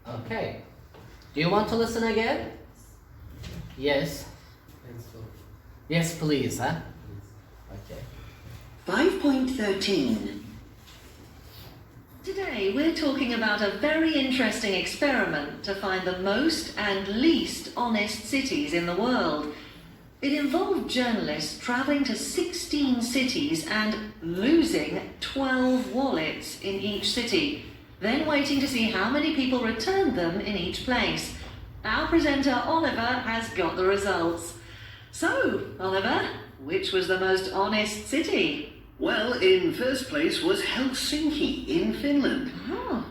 Okay. Do you want to listen again? Yes. Yes, please, huh? Okay. 5.13. Today we're talking about a very interesting experiment to find the most and least honest cities in the world. It involved journalists travelling to 16 cities and losing 12 wallets in each city, then waiting to see how many people returned them in each place. Our presenter Oliver has got the results. So, Oliver, which was the most honest city? Well, in first place was Helsinki in Finland.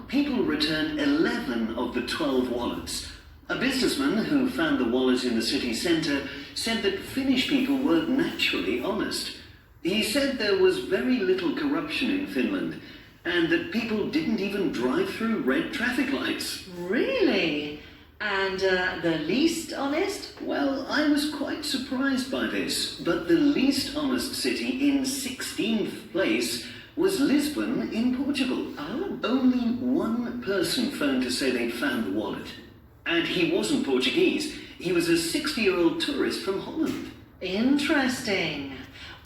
People returned 11 of the 12 wallets. A businessman who found the wallet in the city centre said that Finnish people were naturally honest. He said there was very little corruption in Finland and that people didn't even drive through red traffic lights. Really? And the least honest? Well, I was quite surprised by this, but the least honest city in 16th place was Lisbon in Portugal. Oh. Only one person phoned to say they'd found the wallet. And he wasn't Portuguese. He was a 60-year-old tourist from Holland. Interesting.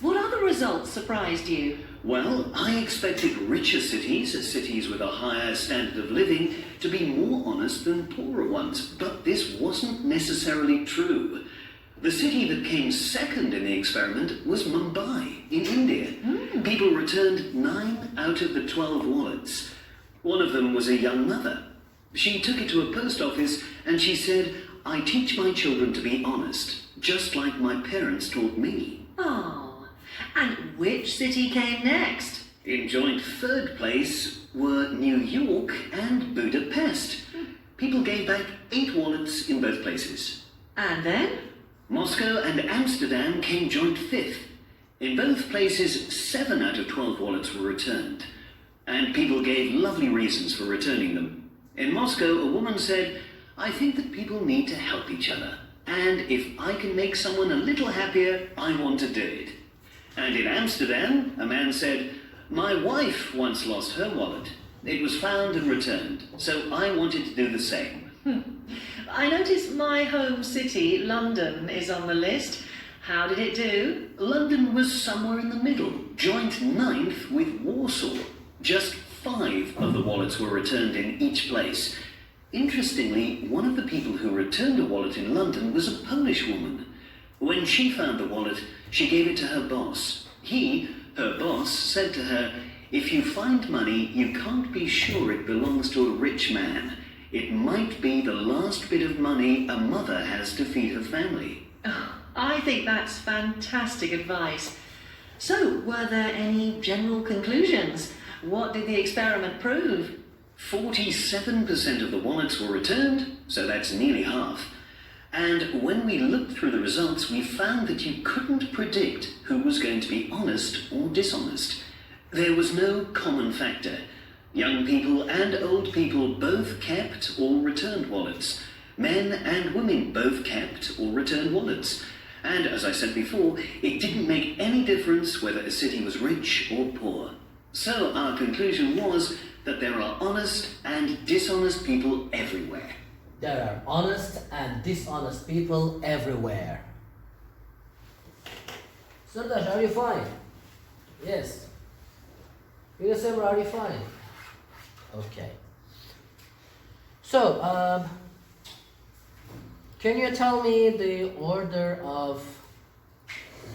What other results surprised you? Well, I expected richer cities, cities with a higher standard of living, to be more honest than poorer ones, but this wasn't necessarily true. The city that came second in the experiment was Mumbai, in India. People returned 9 out of the 12 wallets. One of them was a young mother. She took it to a post office and she said, "I teach my children to be honest, just like my parents taught me." Oh, and which city came next? In joint third place were New York and Budapest. People gave back 8 wallets in both places. And then? Moscow and Amsterdam came joint 5th. In both places, 7 out of 12 wallets were returned. And people gave lovely reasons for returning them. In Moscow, a woman said, "I think that people need to help each other. And if I can make someone a little happier, I want to do it." And in Amsterdam, a man said, "My wife once lost her wallet. It was found and returned, so I wanted to do the same." I noticed my home city, London, is on the list. How did it do? London was somewhere in the middle, joint 9th with Warsaw. Just 5 of the wallets were returned in each place. Interestingly, one of the people who returned a wallet in London was a Polish woman. When she found the wallet, she gave it to her boss. He, her boss, said to her, "If you find money, you can't be sure it belongs to a rich man. It might be the last bit of money a mother has to feed her family." Oh, I think that's fantastic advice. So, were there any general conclusions? What did the experiment prove? 47% of the wallets were returned, so that's nearly half. And when we looked through the results, we found that you couldn't predict who was going to be honest or dishonest. There was no common factor. Young people and old people both kept or returned wallets. Men and women both kept or returned wallets. And as I said before, it didn't make any difference whether a city was rich or poor. So our conclusion was that there are honest and dishonest people everywhere. There are honest and dishonest people everywhere. Sardash, are you fine? Yes. Yusuf, are you fine? Okay. So, can you tell me the order of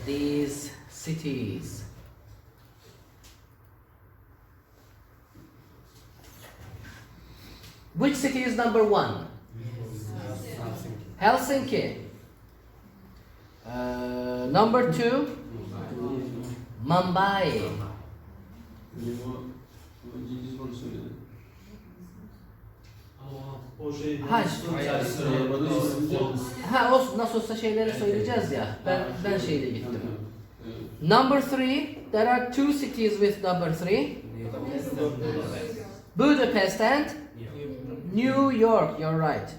these cities? Which city is number 1? Helsinki. Number 2? Mumbai. Ha olsun, nasıl olsa şeyleri söyleyeceğiz ya. Ben şeyle gittim. Number 3, there are 2 cities with number 3. Budapest and New York, you're right.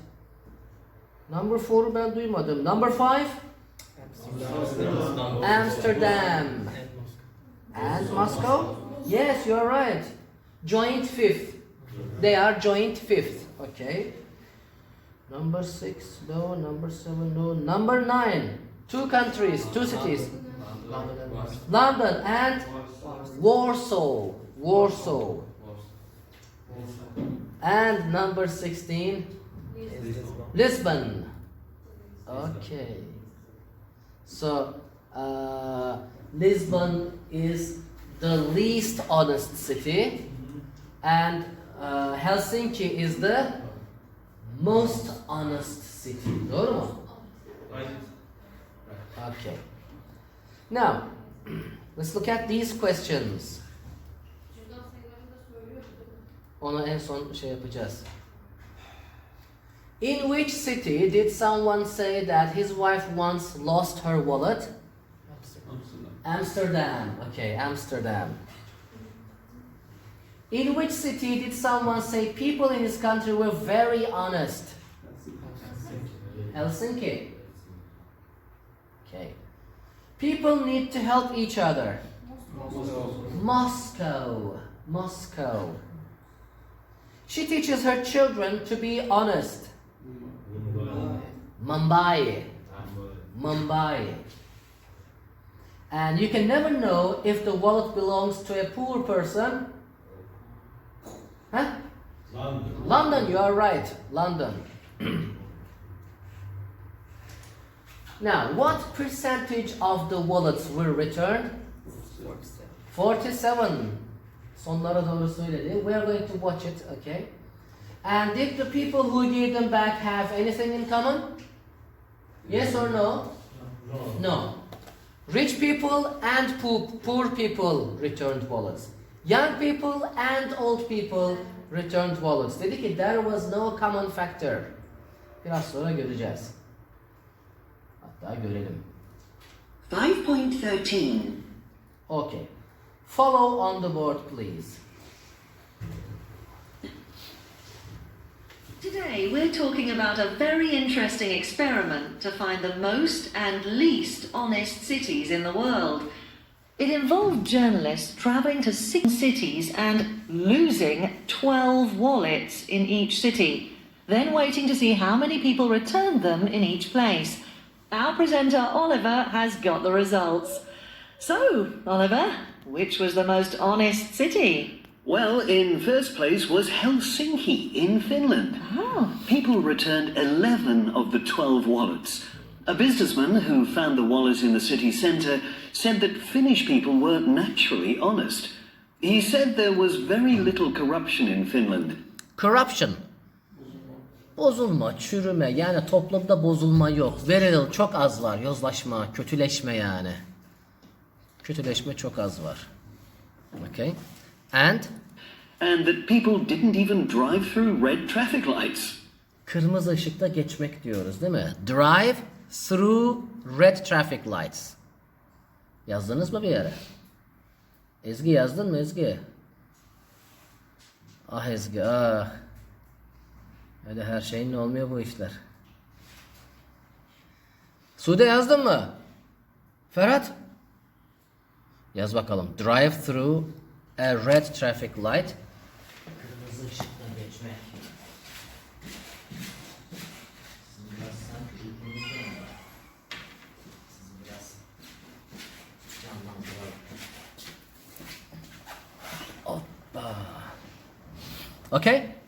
Number 4'u ben duymadım. Number 5? Amsterdam. And Moscow? Yes, you're right. Joint 5th. They are joint 5th. Okay. Number 6, no. Number 7, no. Number 9, 2 countries, 2 cities. London and Warsaw. Warsaw. And number 16, Lisbon. Okay. So, Lisbon is the least honest city, and Helsinki is the most honest city. Doğru mu? Okay. Now, let's look at these questions. Onu en son şey yapacağız. In which city did someone say that his wife once lost her wallet? Amsterdam. Okay, Amsterdam. In which city did someone say people in his country were very honest? Helsinki. Okay. People need to help each other. Moscow. Moscow. She teaches her children to be honest. Mumbai. Mumbai. And you can never know if the wallet belongs to a poor person. Huh? London. London, you are right. London. Now, what percentage of the wallets were returned? 47. Sonlara doğru söyledi. We are going to watch it, okay? And did the people who gave them back have anything in common? Yes or no? No. Rich people and poor people returned wallets. Young people and old people returned wallets. Dedi ki there was no common factor. Biraz sonra göreceğiz. Hatta görelim. 5.13. Okay. Follow on the board, please. Today we're talking about a very interesting experiment to find the most and least honest cities in the world. It involved journalists travelling to 6 cities and losing 12 wallets in each city, then waiting to see how many people returned them in each place. Our presenter Oliver has got the results. So, Oliver, which was the most honest city? Well, in first place was Helsinki in Finland. Oh. People returned 11 of the 12 wallets. A businessman who found the wallet in the city centre said that Finnish people were naturally honest. He said there was very little corruption in Finland. Corruption. Bozulma, çürüme, yani toplumda bozulma yok. Very little, çok az var. Yozlaşma, kötüleşme yani. Kötüleşme çok az var. Okay. And that people didn't even drive through red traffic lights. kırmızı ışıkta geçmek diyoruz değil mi? Drive through red traffic lights. Yazdınız mı bir yere? Ezgi yazdın mı Ezgi? Ah Ezgi ah. Öyle her şeyin olmuyor bu işler. Sude yazdın mı? Ferhat? Yaz bakalım. Drive through a red traffic light. Kırmızı ışıkta geçmek. Sizin biraz sanki uykunuz var. Sizin biraz canlandıralım. Hoppa. Okay?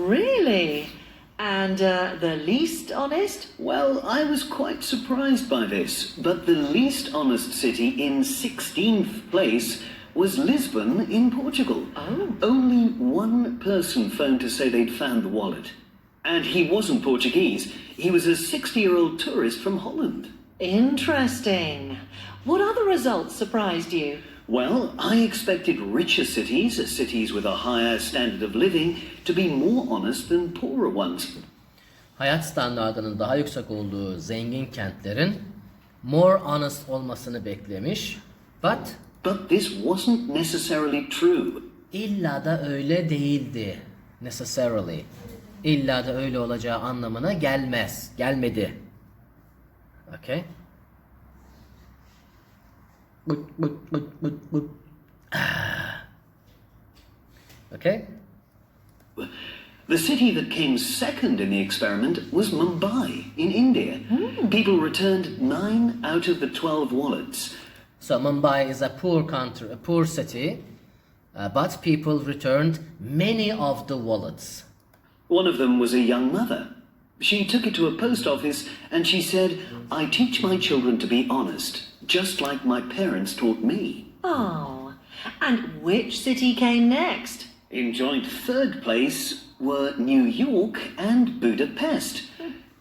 Really? And the least honest? Well, I was quite surprised by this, but the least honest city in 16th place was Lisbon in Portugal. Oh. Only one person phoned to say they'd found the wallet. And he wasn't Portuguese. He was a 60-year-old tourist from Holland. Interesting. What other results surprised you? Well, I expected richer cities, cities with a higher standard of living, to be more honest than poorer ones. Hayat standartının daha yüksek olduğu zengin kentlerin more honest olmasını beklemiş. But this wasn't necessarily true. İlla da öyle değildi. Necessarily. İlla da öyle olacağı anlamına gelmez. Gelmedi. Okay? Okay? The city that came second in the experiment was Mumbai in India. People returned 9 out of the 12 wallets. So Mumbai is a poor country, a poor city, but people returned many of the wallets. One of them was a young mother. She took it to a post office and she said, "I teach my children to be honest, just like my parents taught me." Oh, and which city came next? In joint third place were New York and Budapest.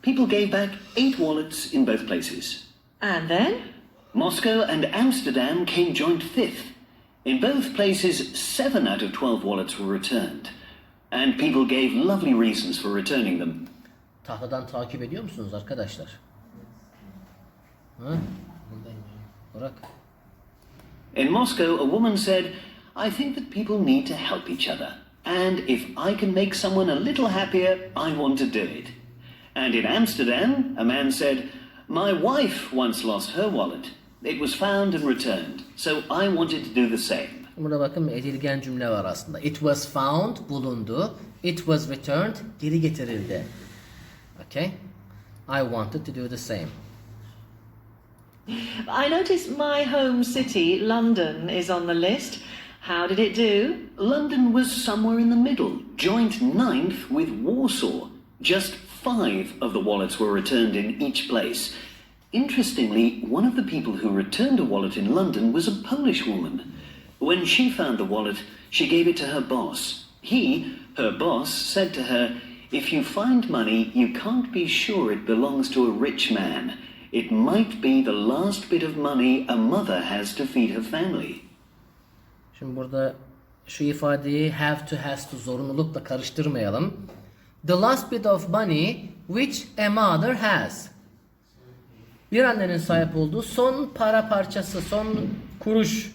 People gave back 8 wallets in both places. And then? Moscow and Amsterdam came joint 5th. In both places, 7 out of 12 wallets were returned. And people gave lovely reasons for returning them. Tahtadan takip ediyor musunuz arkadaşlar? Ha? Bırak. In Moscow, a woman said, "I think that people need to help each other. And if I can make someone a little happier, I want to do it." And in Amsterdam, a man said, "My wife once lost her wallet. It was found and returned, so I wanted to do the same." Burada bakın edilgen cümle var aslında. It was found, bulundu. It was returned, geri getirildi. Okay? I wanted to do the same. I notice my home city, London, is on the list. How did it do? London was somewhere in the middle, joint 9th with Warsaw. Just 5 of the wallets were returned in each place. Interestingly, one of the people who returned a wallet in London was a Polish woman. When she found the wallet, she gave it to her boss. Her boss, said to her, "If you find money, you can't be sure it belongs to a rich man. It might be the last bit of money a mother has to feed her family." Şimdi burada şu ifadeyi have to, has to zorunlulukla karıştırmayalım. The last bit of money which a mother has. Bir annenin sahip olduğu son para parçası, son kuruş.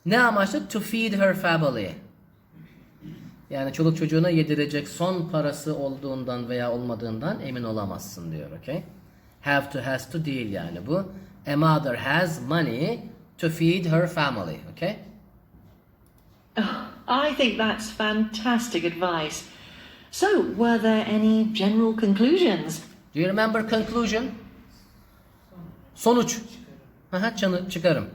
Ne amaçlı? To feed her family. Yani çoluk çocuğuna yedirecek son parası olduğundan veya olmadığından emin olamazsın diyor. Okay? Have to, has to değil yani bu. A mother has money to feed her family. Okay? I think that's fantastic advice. So, were there any general conclusions? Do you remember conclusion? Sonuç. Çıkarım.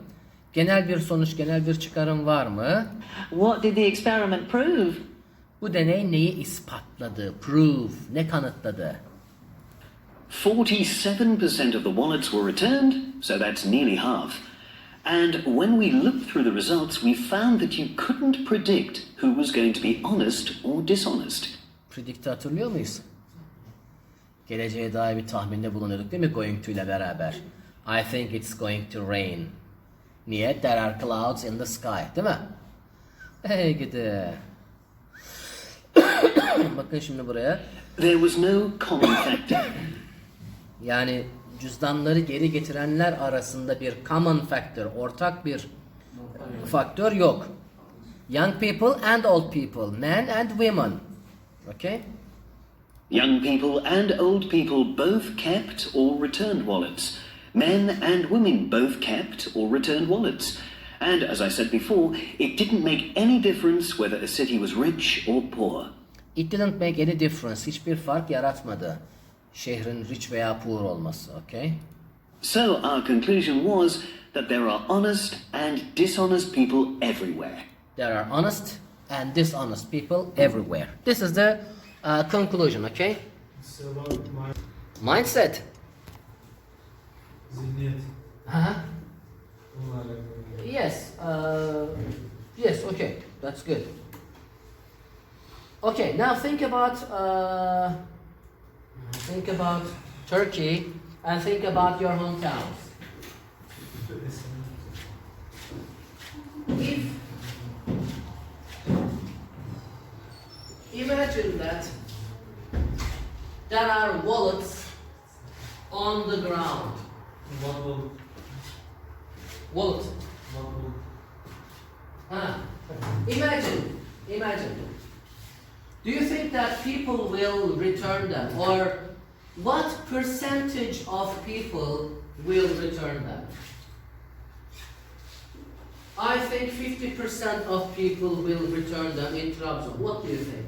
Genel bir sonuç, genel bir çıkarım var mı? What did the experiment prove? Bu deney neyi ispatladı? Prove. Ne kanıtladı? 47% of the wallets were returned, so that's nearly half. And when we looked through the results, we found that you couldn't predict who was going to be honest or dishonest. Predict'i hatırlıyor muyuz? Geleceğe dair bir tahminde bulunuyorduk değil mi going to ile beraber? I think it's going to rain. Niye? There are clouds in the sky. Değil mi? Hey gidi. Bakın şimdi buraya. There was no common factor. Yani cüzdanları geri getirenler arasında bir common factor, ortak bir faktör yok. Young people and old people, men and women. Okay? Young people and old people both kept or returned wallets. Men and women both kept or returned wallets. And as I said before, it didn't make any difference whether a city was rich or poor. It didn't make any difference. Hiçbir fark yaratmadı. Şehrin rich veya poor olması. Okay? So our conclusion was that there are honest and dishonest people everywhere. There are honest and dishonest people everywhere. This is the conclusion. Okay? It's about Mindset. zihniyet. Uh-huh. Bununla alakalı. Yes. Yes. Okay. That's good. Okay. Now think about Turkey and think about your hometowns. Imagine that there are wallets on the ground. Wallet. Imagine. Do you think that people will return them, or what percentage of people will return them? I think 50% of people will return them in Trabzon. What do you think?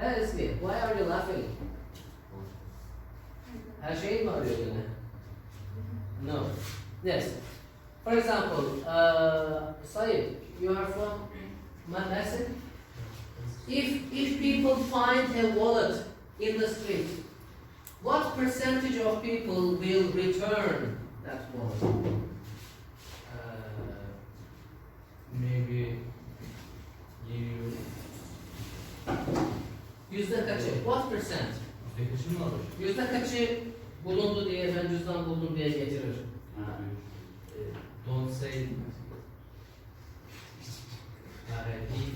That is me. Why are you laughing? Her şeyin mi arıyor yine? No. Yes. For example, Said, you are from Mersin? If people find a wallet in the street, what percentage of people will return that wallet? Maybe you Yüzde kaçı? What percent? vacation mı alır? Yüzde kaçı bulundu diye ben cüzdan buldum diye getirir? Don't say he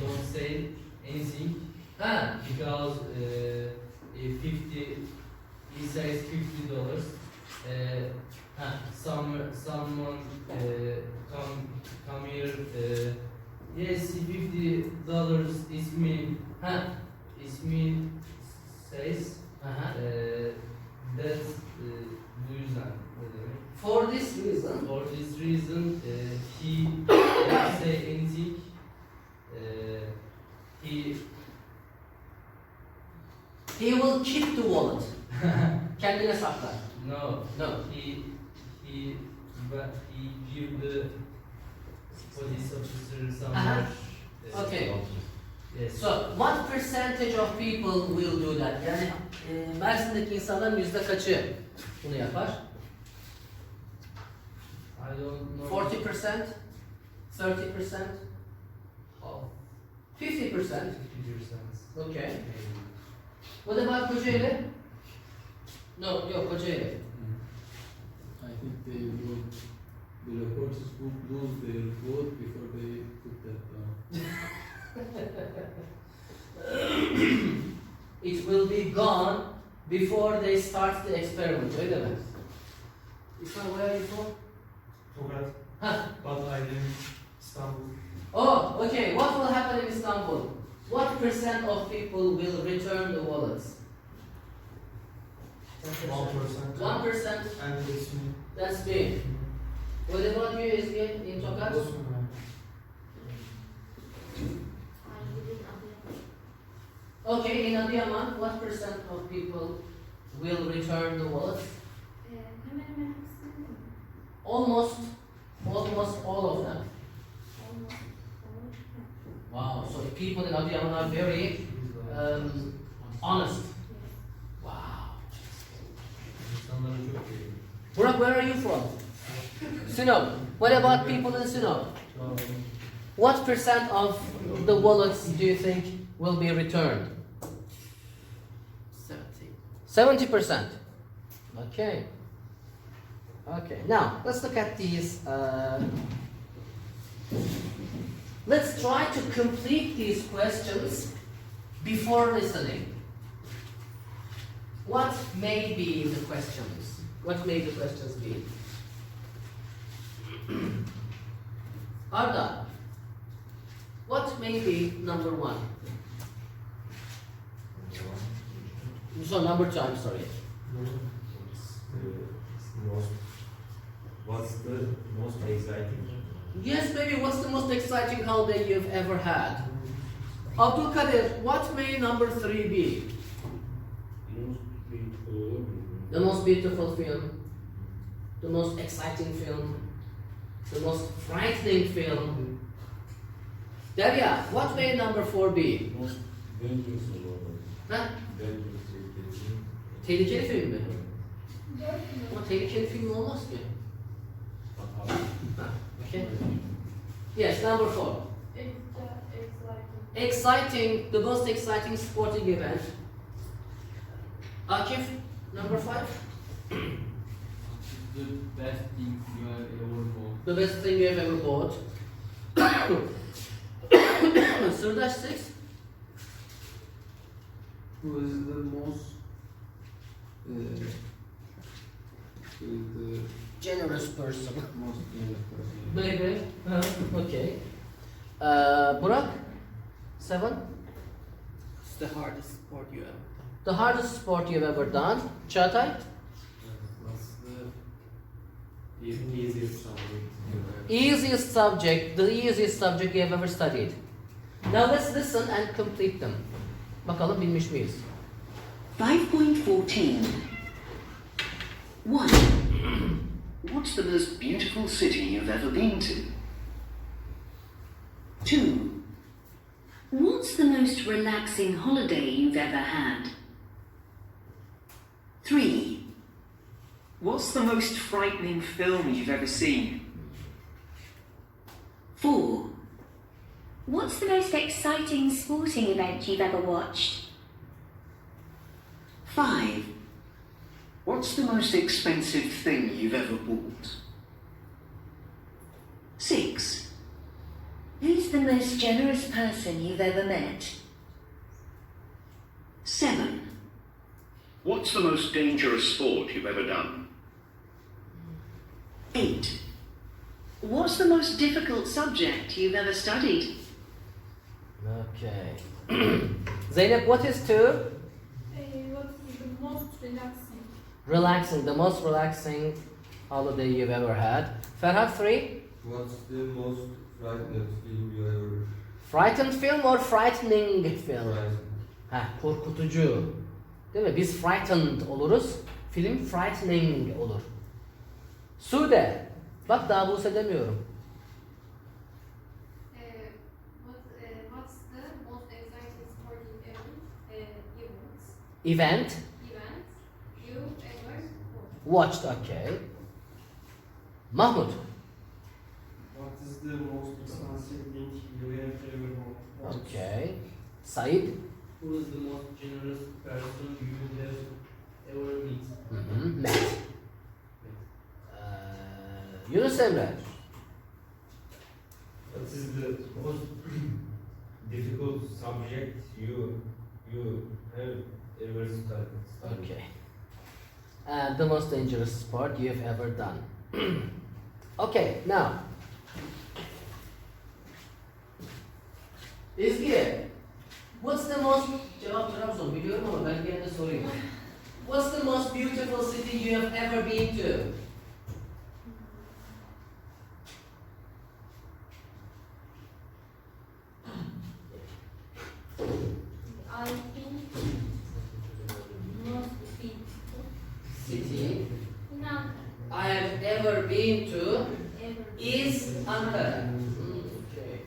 don't say anything Ha, because 50 he says $50 someone come here yes $50 is me ha, says aha. that's bu yüzden ne demek? For this reason, For this reason, he didn't say anything. he will keep the wallet. Kendine saklar. No, No. he give the police officer some Uh-huh. much. Okay. Yes. So, what percentage of people will do that? Yani Mersin'deki insanların yüzde kaçı bunu yapar? I don't know. 40%? 30%? Half, 50%? 50%. Okay. Maybe. What about Kocaeli? No, yok Kocaeli. I think they would, the reporters would lose their vote before they put that down. It will be gone before they start the experiment. Öyle mi? İsmail, where are you from? Tokat, Ha. but I live in Istanbul. Oh, okay. What will happen in Istanbul? What percent of people will return the wallets? 1%. 1%. And it's me. That's me. What about you, Ezgi, in Tokat? Okay, in Adıyaman, what percent of people will return the wallets? Hemen hemen hepsi mi? Almost all of them. Olmaz. Wow, so people in Adıyaman are very honest. Wow. İnsanlara çok iyi. Burak, where are you from? Sinop. What about people in Sinop? What percent of the wallets do you think will be returned? 70%. Okay. Okay. Now let's look at these. Let's try to complete these questions before listening. What may be the questions? What may the questions be? Arda, what may be number one? So number two, I'm sorry. What's the most exciting? Yes, maybe what's the most exciting holiday you've ever had? Abdul Kadir, what may number three be? The most beautiful film, the most exciting film, the most frightening film. Derya, what may number four be? Most dangerous one. Ha? Dangerous. Tehlikeli film mi? Dört mü? Ama tehlikeli film olmaz ki. Ha, okay. Yes, number four. Exciting. Exciting, the most exciting sporting event. Akif, number five. The best thing you have ever bought. The best thing you have ever bought. Surdash, six. Who is the most the Generous person. most famous person? Maybe. Okay. Burak, seven. It's the hardest sport you have. The hardest sport you've ever done. Çağatay. What's the easiest subject you have? Easiest subject, the easiest subject you have ever studied. Now let's listen and complete them. Bakalım bilmiş miyiz? 5.14. 1. What's the most beautiful city you've ever been to? 2. What's the most relaxing holiday you've ever had? 3. What's the most frightening film you've ever seen? 4. What's the most exciting sporting event you've ever watched? 5. What's the most expensive thing you've ever bought? 6. Who's the most generous person you've ever met? 7. What's the most dangerous sport you've ever done? 8. What's the most difficult subject you've ever studied? Okay. Zeynep, what is 2? What is the most relaxing? Relaxing, the most relaxing holiday you've ever had. Ferhat, 3? What's the most frightening film you ever Frightened film or frightening film? tried? Ha, korkutucu. Değil mi? Biz frightened oluruz. Film frightening olur. Sude. Bak daha Buse demiyorum. What's the most exciting sporting event Event. you ever Watched. watched? Okay. Mahmut. What is the most expensive thing you have ever bought? Okay. Said. Who is the most generous person you have ever met? Met. Yunus Emre. What is the most difficult subject you have ever studied? Okay. And the most dangerous sport you've ever done. Okay, now. Ezgi, what's the most... Cevap Trabzon biliyorum ama ben gene de sorayım. What's the most beautiful city you have ever been to? I think most beautiful. City No, I have ever been to ever. is Ankara. Okay.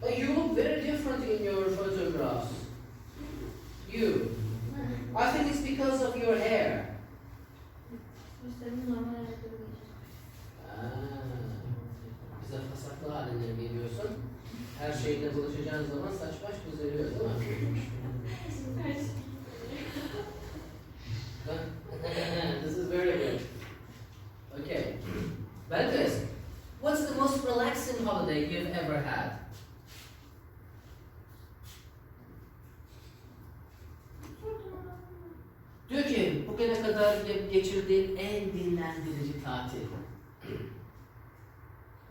But you look very different in your photographs. You. I think it's because of your hair. Saçlarım normal hayatta Bize fasaklı haline geliyorsun. Her şeyle buluşacağın zaman saç baş düzeliyor değil mi? This is very good. Okay. Belkıs, what's the most relaxing holiday you've ever had? Diyor ki bugüne kadar geçirdiğin en dinlendirici tatil.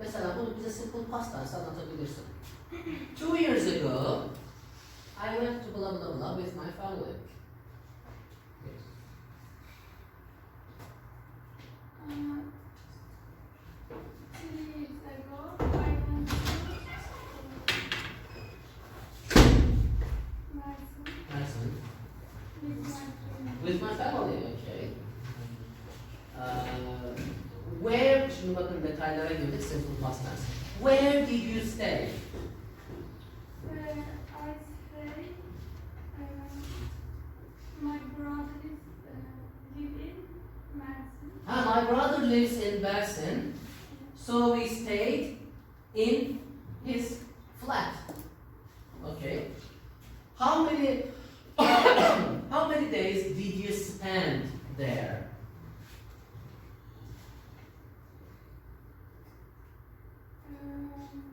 Mesela bunu bize simple past tense anlatabilirsin. 2 years ago, I went to blah blah blah with my family. Yes. 2 years ago, I went to Person. with my friend. With my family, okay. Where, şimdi bakın detaylara girdik, simple past tense. Where did you stay? Where I stay, my brother live in Mersin. My brother lives in Bersin, so we stayed in his flat. Okay. How many days did you spend there?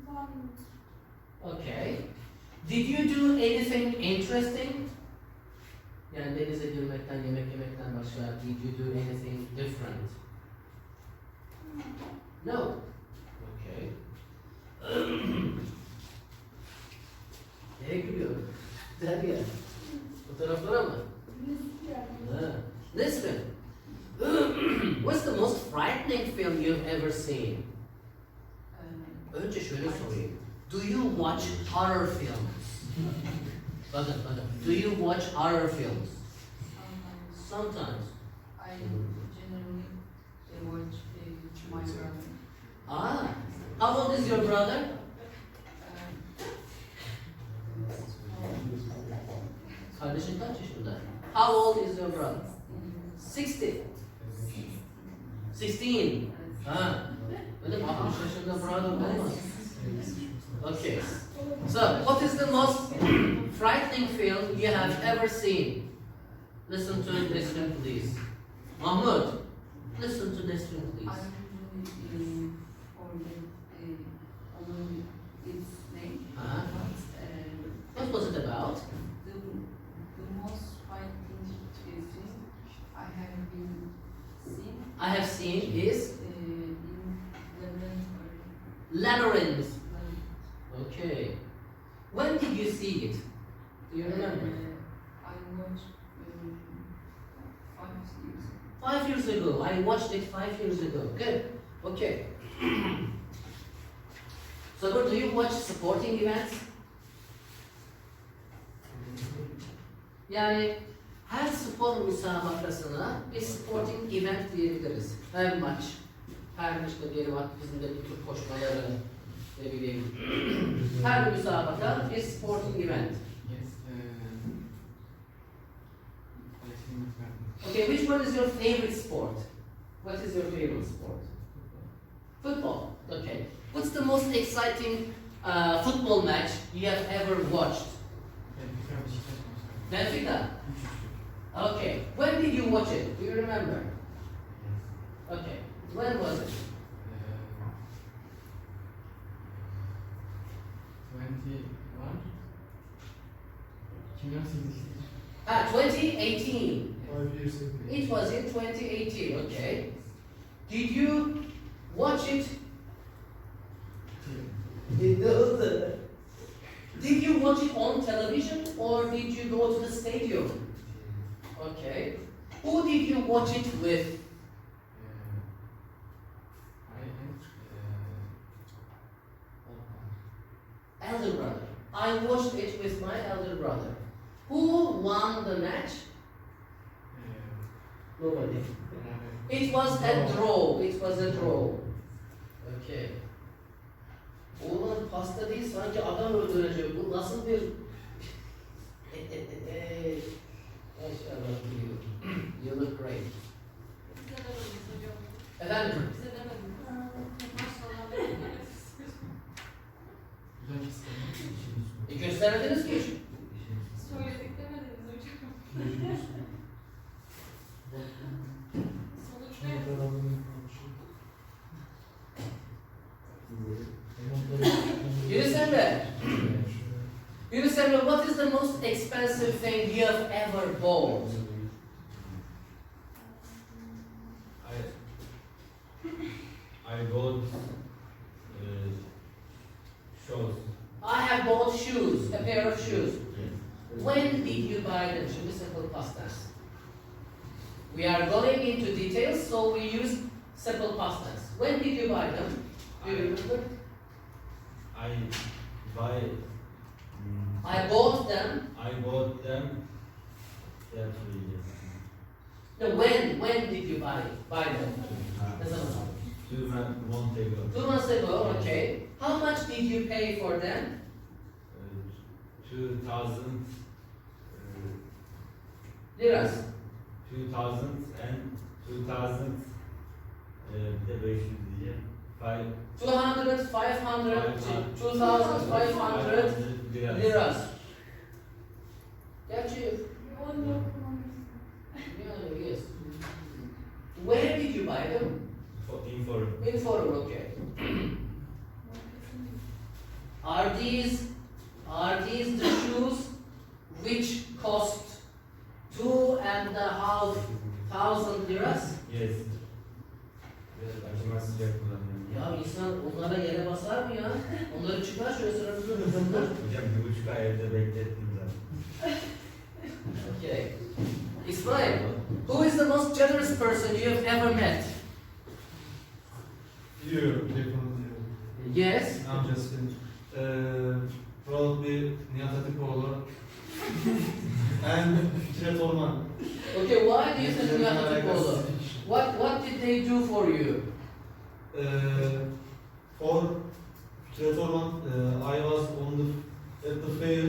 One. Okay. Did you do anything interesting? Yani denize girmekten, yemek yemekten başka, did you do anything different? No. Okay. Nereye gülüyor? Derya. Fotoğraflara mı? Ha. Nesrin. What's the most frightening film you've ever seen? Önce şöyle sorayım. Do you watch horror films? Bakın. Do you watch horror films? Sometimes. I generally watch my brother. Ah, how old is your brother? Kardeşin kaç yaşında? How old is your brother? 60. 16. Ha. Öyle 60 yaşında brother olmaz. Okay. So, what is the most frightening film you have ever seen? Listen to this one, please. Mahmud, listen to this one, I please. usually forget its name. Uh-huh. But, What was it about? the most fighting film I have been seen I have seen is in Labyrinth. Okay. When did you see it? Do you remember? I watched 5 years 5 years ago. I watched it 5 years ago. Good. Okay. So, do you watch sporting events? Yani her spor müsabakasına bir sporting event diyebiliriz. Her maç, her işte diyelim artık bizim de bir tür koşmaları, ne bileyim. Her müsabaka bir sporting event. Yes. I think Okay, which one is your favorite sport? What is your favorite sport? Football. Okay. What's the most exciting football match you have ever watched? Benfica. Okay. When did you watch it? Do you remember? Okay. When was it? 21. 2016. 2018. 5 years ago. It was in 2018. Okay. Did you watch it? Did you watch it on television or did you go to the stadium? Okay. Who did you watch it with? Elder brother. I watched it with my elder brother. Who won the match? Nobody. It was a draw. It was a draw. Okay. Oğlan pasta değil sanki adam öldürecek. Bu nasıl bir... Maşallah. You look great. Efendim? Gösterdiniz ki. Söyledik demediniz hocam. Sonuç ne? Yunus Emre. Yunus Emre, what is the most expensive thing you have ever bought? I bought shoes. I have bought shoes, a pair of shoes. Yes. When did you buy them? Şimdi simple past tense. We are going into details, so we use simple past tense. When did you buy them? Do you remember? I buy. I bought them. I bought them. That really. No, when did you buy them? Ne zaman? 2 months ago. 2 months ago, okay. How much did you pay for them? 2000. Liras. 2000 and 2000. Bir de 500 diyeceğim. 200, 500, 2,500 liras. Gerçi, yani yes. Where did you buy them? In foreign. In forum, okay. Are these the shoes which cost 2,500 liras? Yes. Biraz acıma sıcak kullanıyorum. Ya insan onlara yere basar mı ya? Onları çıkar şöyle sıramızda. Hocam 1,5 ay evde beklettim zaten. Okay. Ismail, who is the most generous person you have ever met? You, definitely. Yes. I'm just kidding. Probably Nihat Hatipoğlu and Fikret Orman. Okay, why do you think Nihat Hatipoğlu? What did they do for you? For Fikret Orman, I was at the fair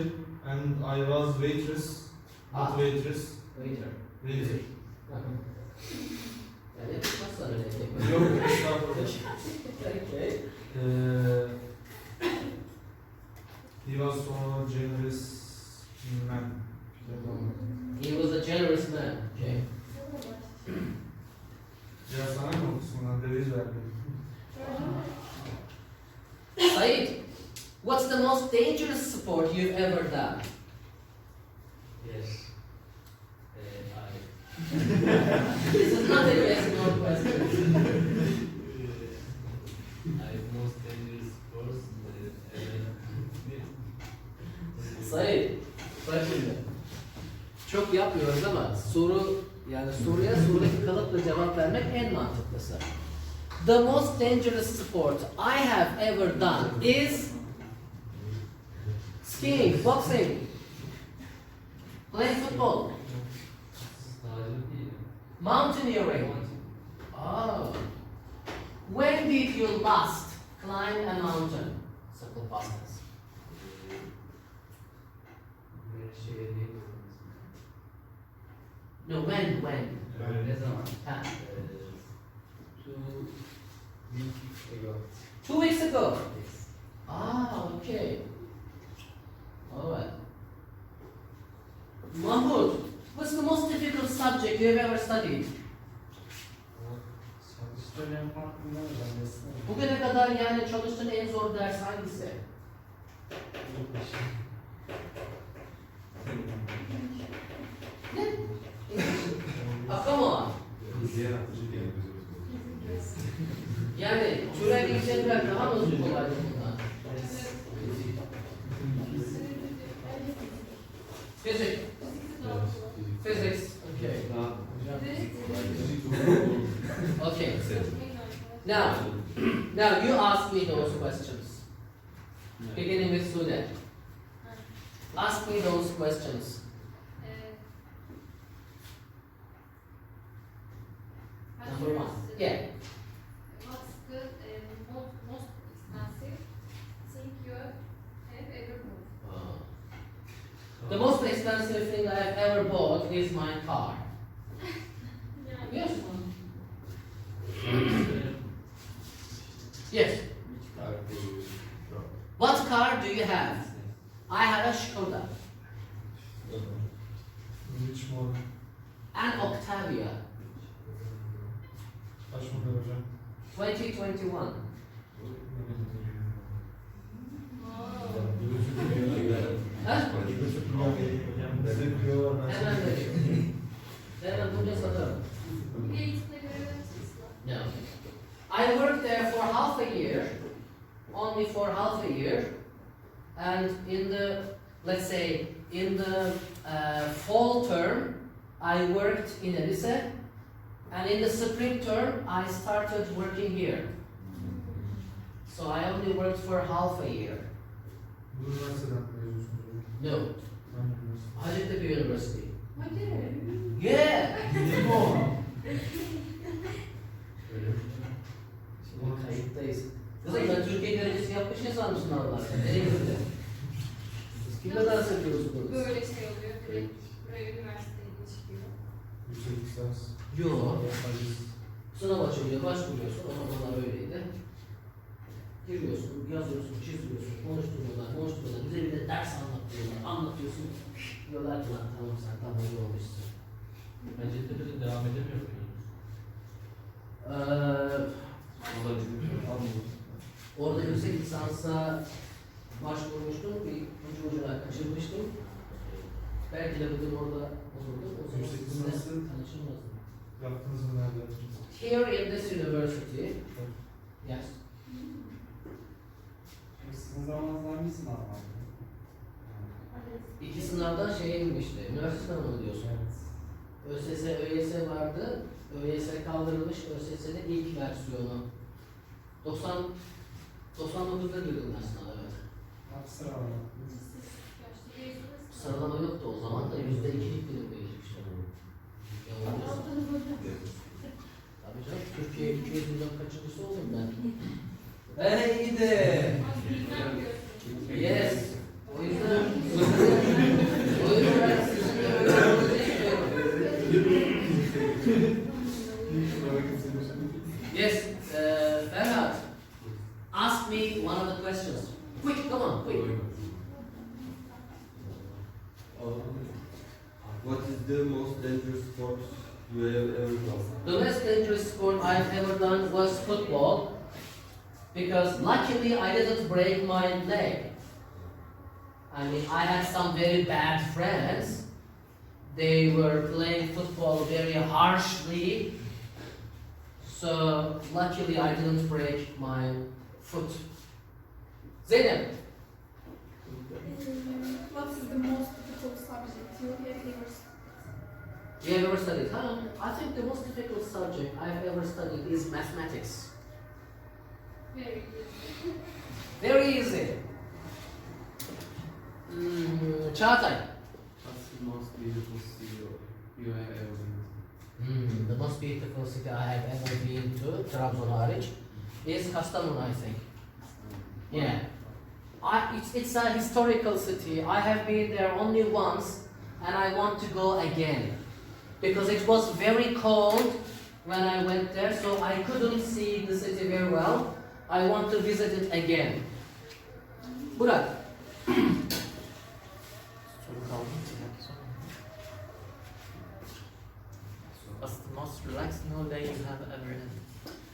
and I was waitress, not waitress, Waiter. waiter. Yani nasıl öyle? Yok, estağfurullah. Okay. He was so generous man. Fikret Orman. He was a generous man. Okay. Ya sana mı okusun? Döviz verdi. Said, what's the most dangerous sport you've ever done? Yes. This is not a yes or no question. I most dangerous sports. Said, bak şimdi. Çok yapmıyoruz ama soruya sorudaki kalıpla cevap vermek en mantıklısı. The most dangerous sport I have ever done is skiing, boxing, playing football, mountaineering. Oh. When did you last climb a mountain? Simple past tense. No, when? Ne zaman? Ha. 2 weeks ago. 2 weeks ago. Yes. Ah, okay. Alright. Mahmoud, what's the most difficult subject you have ever studied? Çalıştığım hakkında öğrenmesine. Bugüne kadar yani çalıştığın en zor ders hangisi? Ne? Ah, come on. Yani türev inceler daha mı kolaydı bundan? Physics. Physics. Okay. Okay. Now you ask me those questions. Beginning with Sude. Ask me those questions. Number 1. Yeah. What's the most expensive thing you have ever bought? The most expensive thing I've ever bought is my car. Yes. Yes. What car do you have? I have a Skoda, Which model? an Octavia, Kaç model hocam? 2021. Huh? Size biliyorlar ben Hemen sana. veriyorum. Hemen burada satarım. Bir de eğitimde görebilir misiniz? No. I worked there for half a year, only for half a year, and in the, let's say, in the fall term, I worked in Elise, and in the spring term, I started working here. So I only worked for half a year. Bu üniversiteden mezunsunuz hocam. No, Hangi üniversite? Hacettepe University. Hadi. Yeah! Şimdi kayıttayız. Kızım ben Türkiye derecesi yapmış insan mısın Allah'tan? Nereye gitti? Biz kimle dans ediyoruz burada? Böyle şey oluyor. Direkt buraya üniversiteye çıkıyor. Yüksek lisans. Yok. Aciz. Sınav açılıyor, başvuruyorsun. O zamanlar öyleydi. Giriyorsun, yazıyorsun, çiziyorsun, konuşturuyorlar. Bize bir de ders anlatıyorlar. Anlatıyorsun. Diyorlar ki lan tamam sen tamam iyi olmuşsun. Hacettepe'de devam edemiyor muydunuz? Orada yüksek lisansa başvurmuştum. Bir ucuna kaçırmıştım. Belki de bugün orada olurdu. O zaman Yüksek sizinle lisansı- tanışılmazdım. Yaptınız mı, nerede yaptınız? Here in this university, yes. Sizin zamanınızda hangi sınav vardı? İki sınavdan şeye inmişti. Üniversite sınavı diyorsun. ÖSS, ÖYS vardı. ÖYS kaldırılmış. ÖSS'nin ilk versiyonu. 99'da girdim ben sınava, evet. Kaç sıra var? Sıralama yoktu o zaman da %2'lik dilim değişmişler. Ya tabii canım, Türkiye 200 milyon kaçıncısı oldum ben. Ben gidi. Yes. O yüzden sizin de öyle olmanızı istiyorum. Yes, Ferhat, ask me one of the questions. Quick, come on, quick. What is the most dangerous sport you have ever done? The most dangerous sport I've ever done was football, because luckily I didn't break my leg. I mean, I had some very bad friends. They were playing football very harshly, so luckily I didn't break my foot. Zeynep, What is the most difficult subject you have ever studied? you have ever studied? I think the most difficult subject I've ever studied is mathematics. Very easy. Very easy. Çağatay. What's the most beautiful city you have ever been The most beautiful city I have ever been to, Trabzon hariç, is Kastamonu, I think. Yeah. It's a historical city. I have been there only once, and I want to go again. Because it was very cold when I went there, so I couldn't see the city very well. I want to visit it again. Burak. What's the most relaxing holiday you have ever had?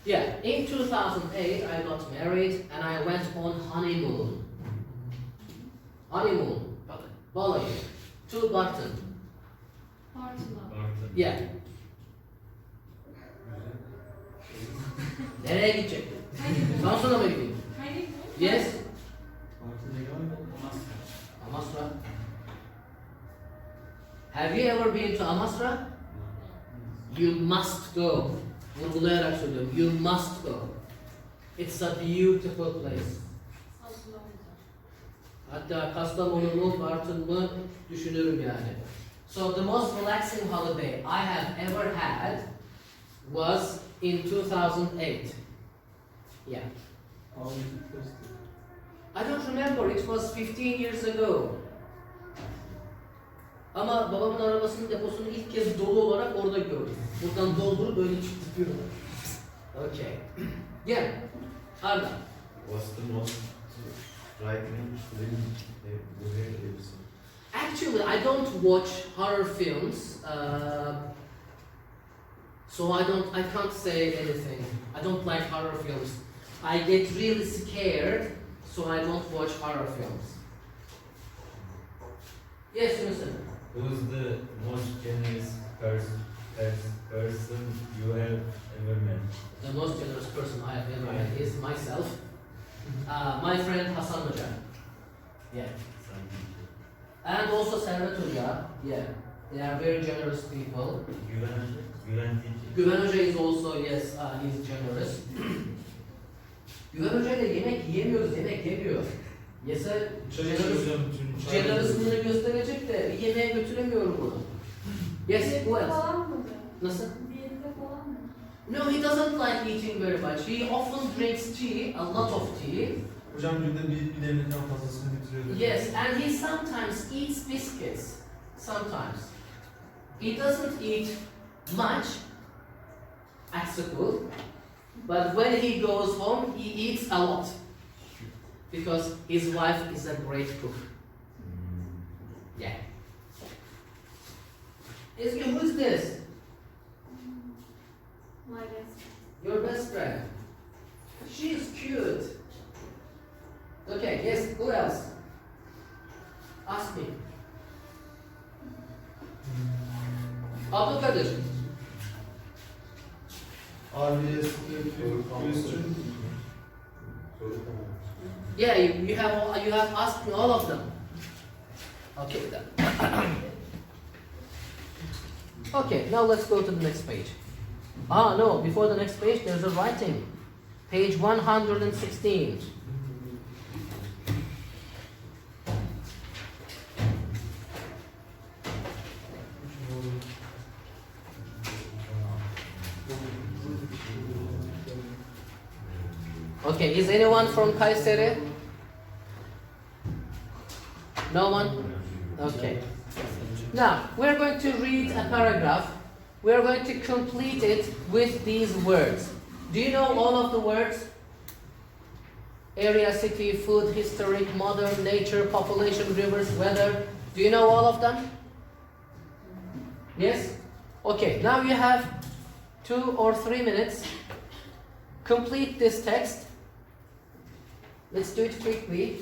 Yeah, in 2008 I got married and I went on honeymoon. Honeymoon. Bali. To Barton. Bartın'a. Yeah. Nereye gidecek? Samsun'a mı gideyim? Honeymoon? Yes. Amasra. Amasra. Have you ever been to Amasra? You must go. Vurgulayarak söylüyorum. You must go. It's a beautiful place. Hatta Kastamonu mu, Bartın mı düşünürüm yani. So the most relaxing holiday I have ever had was in 2008. Yeah. How was it first? I don't remember, it was 15 years ago. Ama babamın arabasının deposunu ilk kez dolu olarak orada gördüm. Buradan doldurup böyle çıktıyorum. Okay. Yeah. Arda. What's the most frightening film you have ever seen? Actually, I don't watch horror films, so I can't say anything. I don't like horror films. I get really scared, so I don't watch horror films. Yes, Yunus'un. Who's the most generous person you have ever met? The most generous person I have ever met is myself. My friend Hasan Hoca. Yeah. And also Servet Hoca. Yeah. They are very generous people. Güven Hoca is also, yes, he's generous. Güven Hoca ile yemek yiyemiyoruz, yemek yemiyor. Yese generous'ını gösterecek de bir yemeğe götüremiyorum onu. Yes, who else? Falan mı? Nasıl? Diyette falan mı? No, he doesn't like eating very much. He often drinks tea, a lot of tea. Hocam günde bir demlikten fazlasını bitiriyor. Yes, and he sometimes eats biscuits. Sometimes. He doesn't eat much at school, but when he goes home, he eats a lot. Because his wife is a great cook. Yeah. Ezgi, who is this? My best. Your best friend. She is cute. Okay, yes, who else? Ask me. Abdülkadir. RBS question. Yeah, you have asked me all of them. Okay then. Okay, now let's go to the next page. No, before the next page there's a writing. Page 116. Okay, is anyone from Kayseri? No one? Okay. Now, we're going to read a paragraph. We're going to complete it with these words. Do you know all of the words? Area, city, food, historic, modern, nature, population, rivers, weather. Do you know all of them? Yes? Okay, now you have 2 or 3 minutes. Complete this text. Let's do it quickly.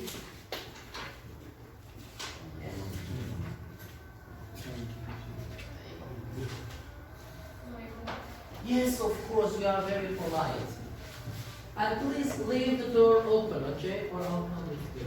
Yes, of course, we are very polite. And please leave the door open, okay? Or I'll come with you.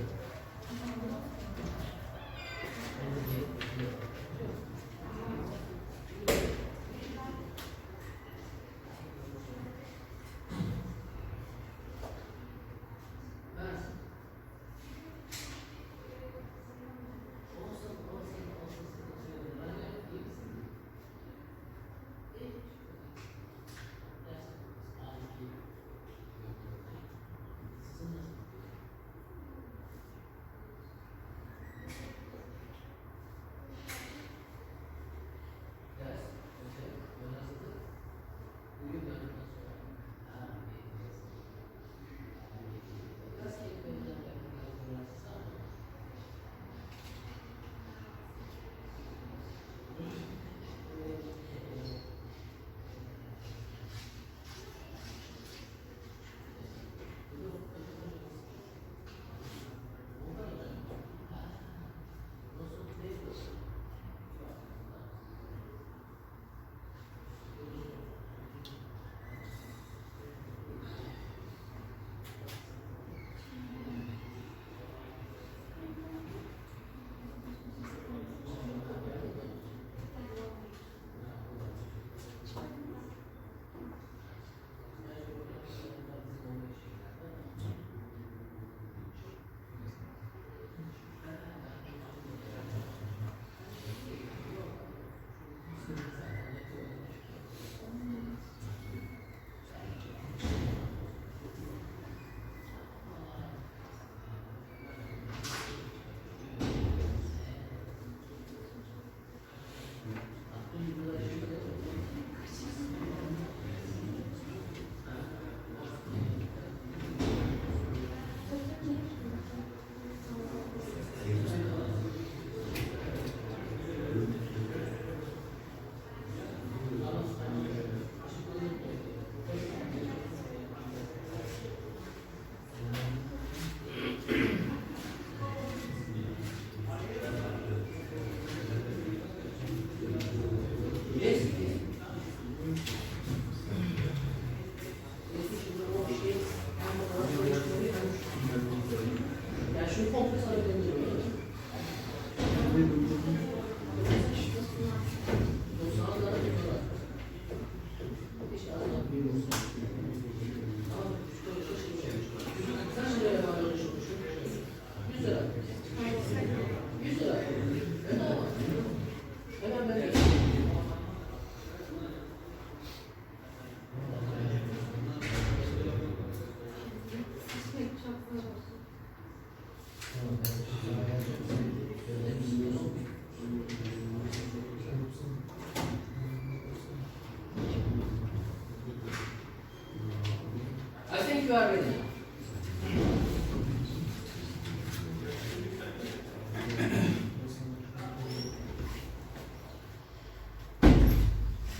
I think you are ready.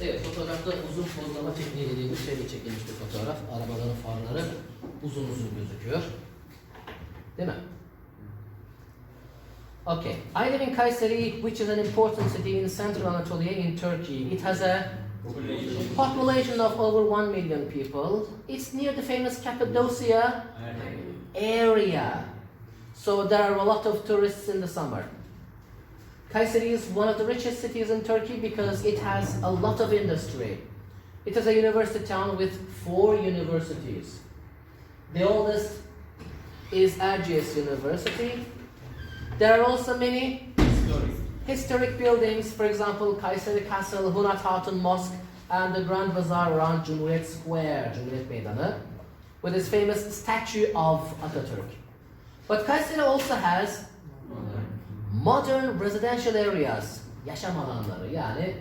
Evet, fotoğrafta uzun pozlama tekniği dediğimiz şeyle çekilmiş bir fotoğraf. Arabaların farları uzun uzun gözüküyor. Değil mi? Okay. I live in Kayseri, which is an important city in central Anatolia in Turkey. It has a population of over 1 million people. It's near the famous Cappadocia area. So there are a lot of tourists in the summer. Kayseri is one of the richest cities in Turkey because it has a lot of industry. It is a university town with 4 universities. The oldest is Erciyes University. There are also many historic buildings, for example, Kayseri Castle, Hunat Hatun Mosque, and the Grand Bazaar around Cumhuriyet Square, Cumhuriyet Meydanı. with its famous statue of Atatürk. But Kayseri also has modern residential areas, yaşam alanları, yani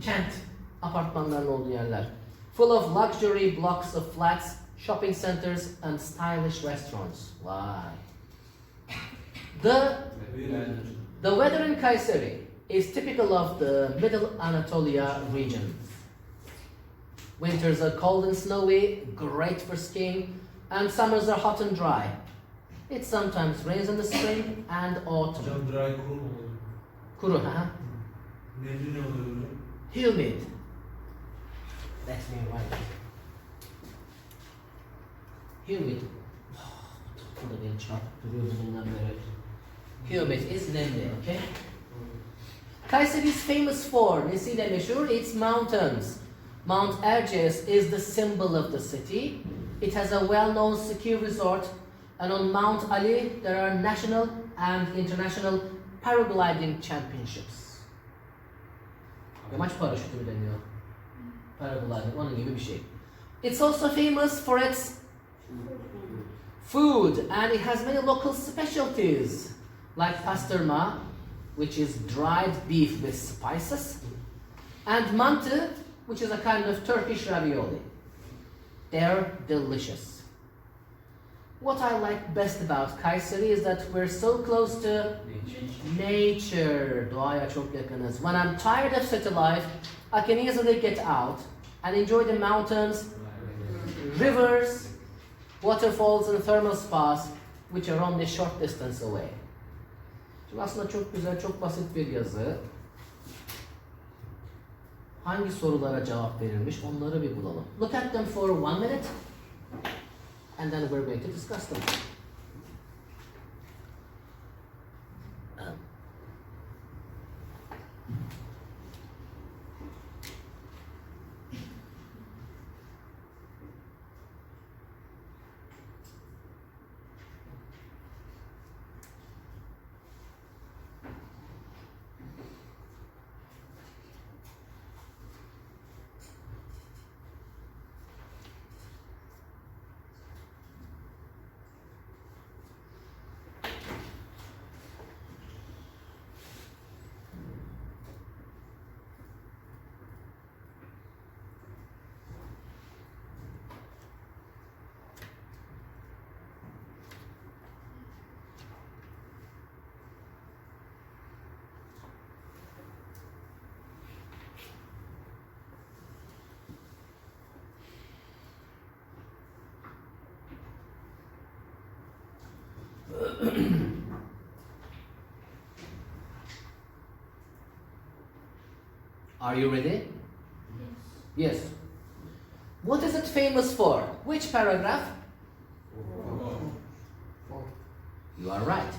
kent apartmanların olduğu yerler, full of luxury blocks of flats, shopping centers and stylish restaurants. Why? The weather in Kayseri is typical of the Middle Anatolia region. Winters are cold and snowy, great for skiing, and summers are hot and dry. It sometimes rains in the spring and autumn. Hocam dry kuru mu olur? Kuru, huh? Nemli ne oluyor hocam? Humid. Let me write. Humid. Bu da beni çarpıp duruyor bundan beri. Humid is nemli, okay? Kayseri is famous for, nesiyle meşhur, its mountains. Mount Erciyes is the symbol of the city. It has a well-known ski resort, and on Mount Ali there are national and international paragliding championships. Yamaç paraşütü mü deniyor? Paragliding, onun gibi bir şey. It's also famous for its food, and it has many local specialties, like pastırma, which is dried beef with spices, and mantı, which is a kind of Turkish ravioli. They're delicious. What I like best about Kayseri is that we're so close to nature. Doğaya çok yakınız. When I'm tired of city life, I can easily get out and enjoy the mountains, rivers, waterfalls and thermal spas, which are only short distance away. Şimdi aslında çok güzel, çok basit bir yazı. Hangi sorulara cevap verilmiş onları bir bulalım. Look at them for 1 minute and then we're going to discuss them. Are you ready? Yes. What is it famous for? Which paragraph? You are right.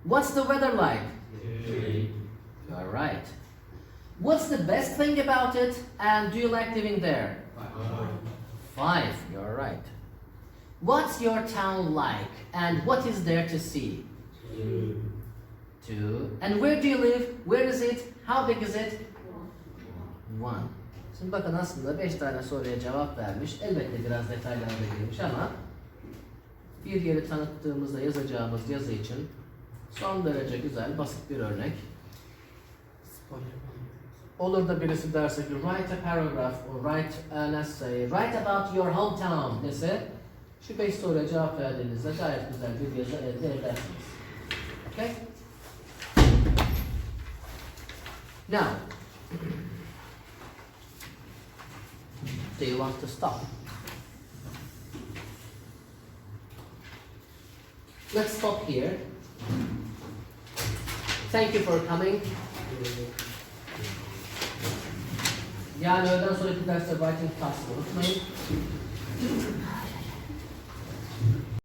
What's the weather like? You are right. What's the best thing about it, and do you like living there? 5. You are right. What's your town like, and what is there to see? 2. And where do you live? Where is it? How big is it? 1. Şimdi bakın aslında 5 tane soruya cevap vermiş. Elbette biraz detaylara da girmiş ama bir yeri tanıttığımızda yazacağımız yazı için son derece güzel, basit bir örnek. Olur da birisi derse ki write a paragraph or write an essay, write about your hometown dese şu 5 soruya cevap verdiğinizde gayet güzel bir yazı elde edersiniz. Okay? Now, do you want to stop? Let's stop here. Thank you for coming. Yani öğleden sonraki derste writing class'ı unutmayın.